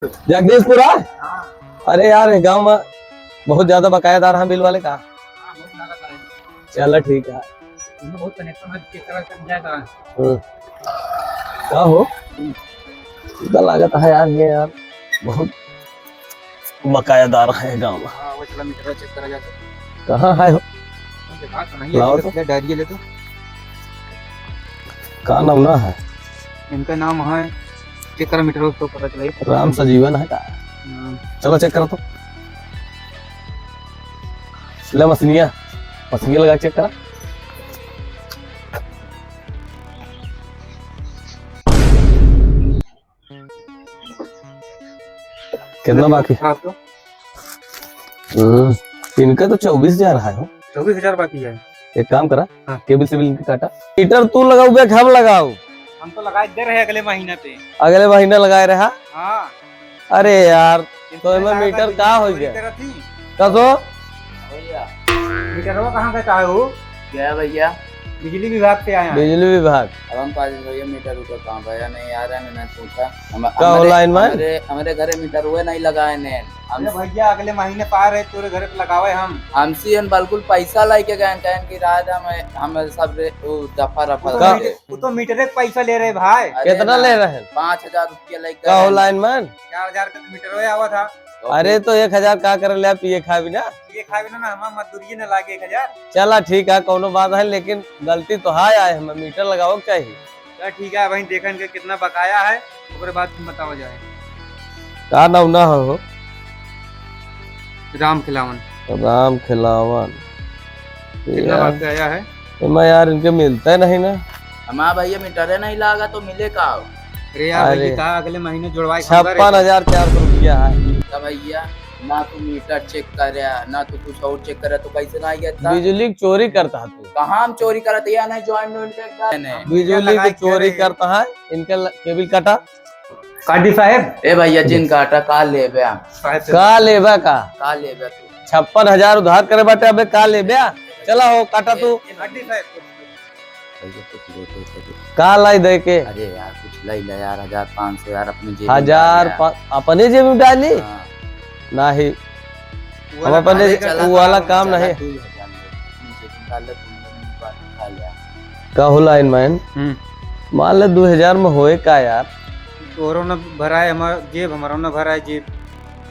जगदीशपुरा। अरे यार गांव में बहुत ज्यादा बकायादार हैं बिल वाले का। चलो ठीक है। क्या हो इतना लागत है यार, ये यार बहुत बकायादार है गांव में। कहाँ है हो? लाओ तो। डायरी ले तो। का नाम ना है? इनका नाम है चेक करा मीटर तो पता चले। राम सजीवन है का? चलो चेक करो तो। ले मछलियाँ लगा चेक करा। कितना बाकी? इनका तो 24,000 है। 24,000 बाकी है। एक काम करा, हाँ। केबल से बिल काटा। मीटर तू लगाऊ बे हम लगाऊ? हम तो लगा दे रहे अगले महीने पे। अगले महीने लगाए रहा। हाँ। अरे यार तो इनमें मीटर का हो गया कसो? मीटर वो कहाँ का हो गया भैया? बिजली विभाग से आया। बिजली विभाग। अब हम पास भैया मीटर ऊपर कहाँ भैया नहीं आ रहा है। मैंने पूछा का ऑनलाइन में हमारे घरे मीटर हुए नहीं लगाए ने। हम भैया अगले महीने पा रहे तेरे घर पे लगावे हम। हमसे हम बिल्कुल पैसा लेके गए कहन की रात हम सब दफा रफा। वो तो मीटर एक पैसा ले रहे भाई। कितना ले रहे हैं? 5,000 रुपया लेके का ऑनलाइन में 4,000 का मीटर आवा था। अरे तो 1,000 का कर ले पिए खा भी ना। ये खा भी ना हम मजदूरी न लागे 1,000। चला ठीक है कोनो बात है, लेकिन गलती तो है आए हमें मीटर लगाओ चाहिए। चल ठीक है भाई देखन के कितना बकाया है उसके बाद बताओ जाए। का नाम ना हो? राम खिलावन। राम खिलावन। कितना बकाया है? मैं यार इनके मिलता है नहीं ना। हमारा भैया मीटर नहीं लगा तो मिले का? अरे यार भैया का अगले महीने जुड़वाई 56,400 रुपया है। भैया ना तू मीटर चेक करे ना तू कुछ और चेक करे तो कैसे ना गया? बिजली की चोरी करता है तू। कहाँ हम चोरी करते या नहीं ज्वाइंट बिजली की चोरी करता है। इनके केबल काटा काटी साहब। ए भैया जिन काटा का लेबे का लेबा का 56,000 उधार करे बाटे। अबे का लेबे चला हो काटा तू का लाई दे के। अरे यार कुछ लाई ले यार 1,500 यार अपने जेब 1,000 अपने जेब में डाली नहीं। हम अपने वो वाला काम नहीं का हो लाइन मैन। मान ले 2,000 में होए का यार? तोरो न भरा है हमारा जेब, हमारा न भरा है जेब।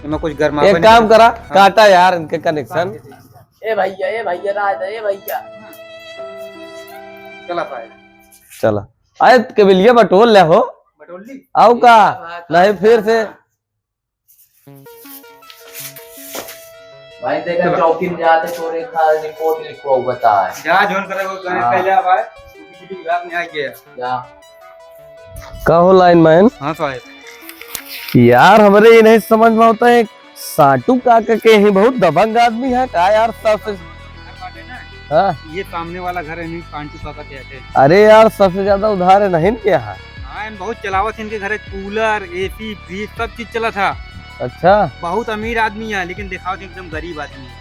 इनमें कुछ गरमा। एक काम करा काटा यार इनके कनेक्शन। ए भैया राज ए भैया चला पाए। चला आए केबलिया बटोल ले हो बटोली आओ का नहीं फिर से। भाई देखा चौकी में जाते तोरे का रिपोर्ट लिखवा बता है जा जोन करे वो करे पहले अब आए बिजली विभाग में आ गया जा का हो लाइन मैन। हां साहब यार हमरे ये नहीं समझ में आता है साटू काका के ही बहुत दबंग आदमी है का यार सबसे। हाँ ये सामने वाला घर है नहीं कांटू काका कहते हैं। अरे यार सबसे ज्यादा उधार है नहीं के यहाँ। हाँ इन बहुत चलावत इनके घर कूलर एसी फ्रिज सब चीज चला था। अच्छा बहुत अमीर आदमी है लेकिन दिखाओ तो एकदम गरीब आदमी है।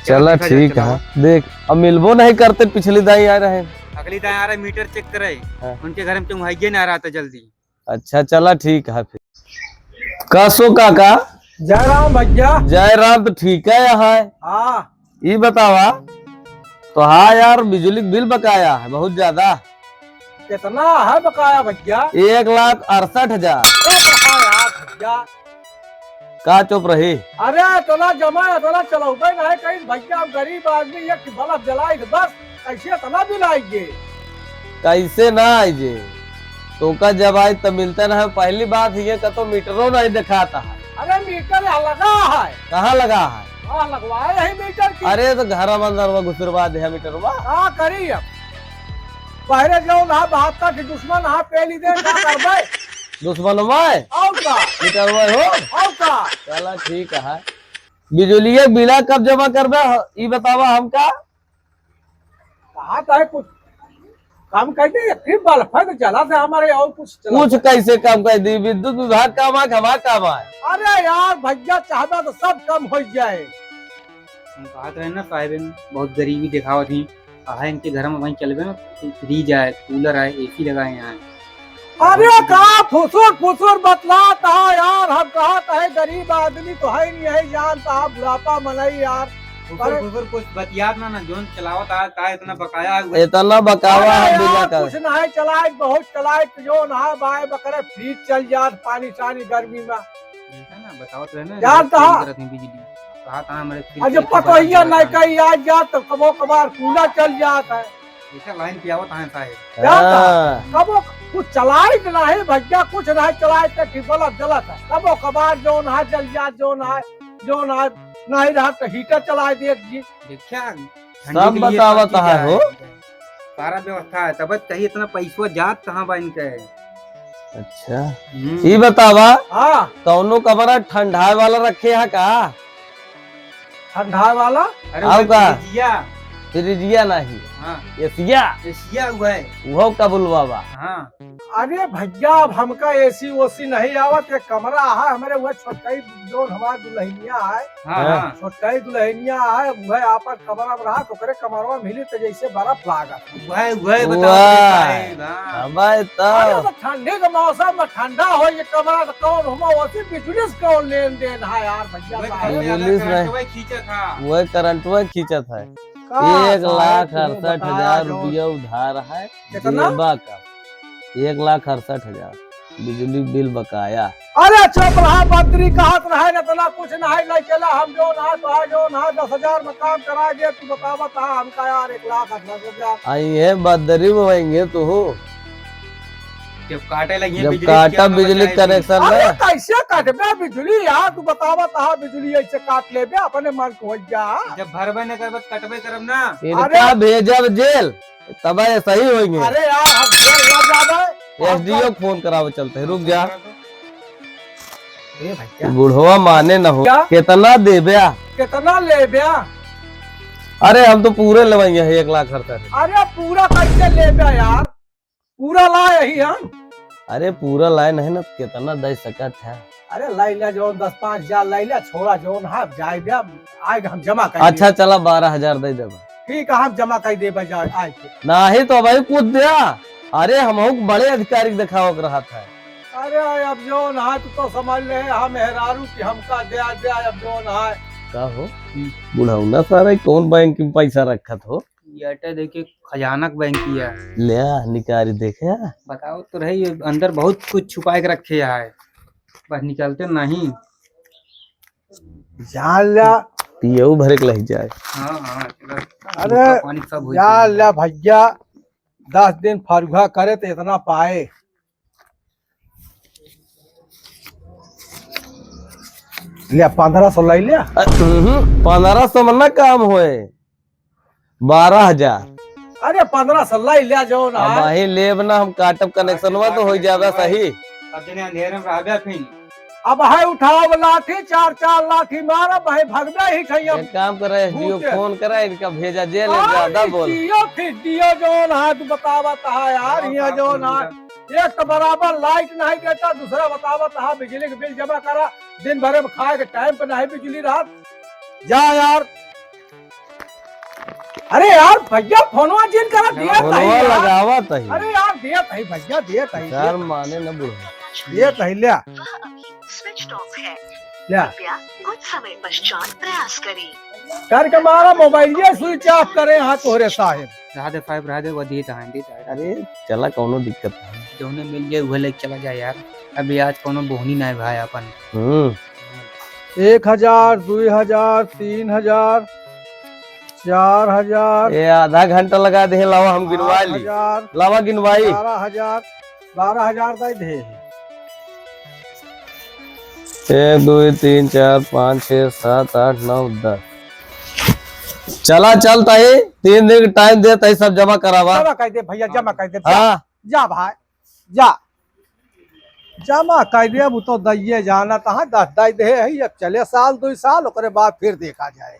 चला ठीक है देख अब मिलबो नहीं करते पिछली दाई आ रहे हैं। अगली दाएं आ रहा है मीटर चेक करे। हाँ। उनके घर में तुम हाइये नहीं आ रहा था जल्दी। अच्छा चला ठीक है फिर। कसो काका जय राम भैया। जय राम तो ठीक है यहाँ। हाँ ये बतावा तो हाँ यार बिजली बिल बकाया है बहुत ज्यादा। कितना है बकाया भैया? 1,68,000 भैया का चुप रही। अरे तोला जमा तोला चलो नहीं कहीं भैया हम गरीब आदमी ये बल्ब जलाई बस कैसे तना बिल आएंगे? कैसे ना आइजे तो का जब आए तब मिलता ना है। पहली बात ये का तो मीटरों नहीं दिखाता है। अरे मीटर लगा है। कहाँ लगा है? हाँ लगवाए है मीटर की। अरे तो घर अंदर घुसरवा दे मीटर। हाँ करी अब पहले जो ना 72 के दुश्मन हाँ पे ली दे क्या करबे? दुश्मन में और का मीटर में हो और का। चला ठीक है। बिजली बिला कब जमा करबे ये बतावा हमका। कहा था कुछ काम कर दे फिर बल्ब चला था हमारे और कुछ कुछ कैसे काम कर दी? विद्युत विभाग काम है हमारा काम है। अरे यार भैया चाहता तो सब कम हो जाए। हम कहा रहे ना साहिब बहुत गरीबी दिखावा थी। इनके घर में वहीं चलबे ना फ्रिज आए कूलर आए एसी लगाए यहाँ। अरे कहा फुसुर फुसुर बतलाता है यार, हम कहता है गरीब आदमी तो है नहीं है, जानता है बुढ़ापा मनई यार। फुफुर कुछ बतियात ना जोन चलावत आ का इतना बकाया इतना बकावा है अरे बिना यार, का। कुछ ना है चलाए, बहुत चलाए जो ना बाय बकरे फ्रीज चल जात पानी सानी गर्मी में। ना बतावत रहे ना जानता है। बिजली कहा था हमारे अजब पता ही नहीं कहीं आज जात तो कबो कबार कूलर चल जाता है। ऐसा लाइन पे आवत है साहब। हाँ, कबो कुछ चलाए ना है भैया, कुछ ना है चलाए तो ठीक गलत गलत है। कबो कबार जो ना जल जात, जो ना नहीं रहा तो हीटर चला दे जी। देखिया सब बतावत है हो। सारा व्यवस्था है तब कहीं इतना पैसा जात कहाँ बा इनके। अच्छा ये बतावा, हाँ कौनो कमरा ठंडा वाला रखे है का? ठंडा वाला अरे आओ का? फ्रिजिया। फ्रिजिया नहीं, हाँ एसिया एशिया हुआ है। वो का बुलवावा। हाँ अरे भैया अब हमका एसी ओसी नहीं आवत, एक कमरा है हमारे, वह छोटकाई जो हमारा दुल्हनिया है, हाँ हाँ छोटकाई दुल्हनिया है, वह आपन कमरा में रहा तो करे कमरवा मिली तो जैसे बर्फ लागत। वह वाह। बताओ साहब, हाँ। हमारे अरे तो तो ठंडी के मौसम में ठंडा हो ये कमरा तो कौन हुआ, वैसे बिजली से कौन लेन देन है यार भैया वह साहब। पुलिस में- वह खींचा था। वो करंट में खींचा था। का 1,68,000 जो- रुपया उधार है कितना? जेबा का। 1,68,000 बिजली बिल बकाया। अरे चुप रहा बद्री कहत रहे न तना कुछ ना है नहीं चला, हम जो ना तो जो ना 10,000 में काम करा दे तू बतावत है हमका यार 1,08,000। आई है बदरी में होंगे तो हो, जब काटे लगी जब काटा बिजली कनेक्शन अरे में। कैसे काटबे बिजली यार, तू बतावत है बिजली ऐसे काट लेबे अपने मन को हो जा। जब भरबे न करब कटबे करब ना। इनका भेजब जेल तब सही होंगे। अरे यार हम जेल न जाबे। एसडीओ फोन करावे चलते हैं, रुक जा। ए भैया बुढ़वा माने न हो, क्या? कितना देबे? कितना लेबे? अरे हम तो पूरे लेवाएंगे 1,68,000। अरे पूरा कैसे लेबे यार, पूरा ला यही हम। अरे पूरा लाइन है ना, कितना दे सकत है? अरे लाइला जो 10-5 हजार लाइला छोड़ा जो ना जाए बे आए हम जमा कर। अच्छा चला 12,000 दे देबा। ठीक है हम जमा कर देबे जाए आए के। नहीं तो भाई कुछ दिया। अरे हम बड़े अधिकारी दिखाओ के रहा था। अरे अब जो ना तो समझ ले हम हेरारू की हमका दे दे अब जो ना का हो बुढ़ाऊना सारा कौन बैंक में पैसा रखत हो? ये देखिए खजानक बैंक की है। ले आ, निकारी देखे। बताओ तो रही अंदर बहुत कुछ छुपा के रखे है, बस निकलते नहीं। जान ला पियऊ भरे के लग जाए। हाँ हाँ चलो। अरे पानी सब हो जान ला भैया 10 दिन फरुहा करे तो इतना पाए। ले 1500 लाई लिया। 1500 में ना काम होए, 12,000। अरे 1500 लाई लिया जो ना। अब वही लेब ना हम काटब कनेक्शन में तो हो जाएगा सही। अब दिन अंधेरे में रह गया फिर। अब है उठाओ लाठी 4-4 लाठी मारा भाई भगना ही खैया। एक काम करे एसडीओ भूखे। फोन करा, इनका भेजा जेल है, ज्यादा बोल। फिर दियो जो ना तू बतावत है यार यहाँ जो ना एक तो बराबर लाइट नहीं देता, दूसरा बतावत है बिजली के बिल जमा करा, दिन भर में खाए के टाइम पे नहीं बिजली रात जा यार। अरे यार भैया फोनवा जिन करा दिया फोनवा नहीं यार। लगावा तही। अरे यार दिया नहीं भैया दिया नहीं यार माने न बुढ़वा। दिया नहीं लिया स्विच ऑफ है, लिया कृपया कुछ समय पश्चात प्रयास करें। करके हमारा मोबाइल ये स्विच ऑफ करे हाँ तोहरे साहेब। रहा दे 5 रहा दे वो देता है। अरे चला कौनो दिक्कत नहीं। जोने मिल जाए वह लेके चला जाए यार। अभी आज कोनो बोहनी नहीं भाई अपन। 1,000 2,000 3,000 4,000 ये आधा घंटा लगा दे, लावा हम गिनवा ली। 8,000 लावा गिनवाई। 12,000 दे दे। 1 2 3 4 5 6 7 8 9 10। चला चलता है, 3 दिन का टाइम देता है, सब जमा करावा। जमा कर दे भैया जमा कर दे। हाँ जा भाई जा जमा कर दे, अब तो दइये जाना तहाँ 10 दे है, अब चले साल 2 साल ओकरे बाद फिर देखा जाए।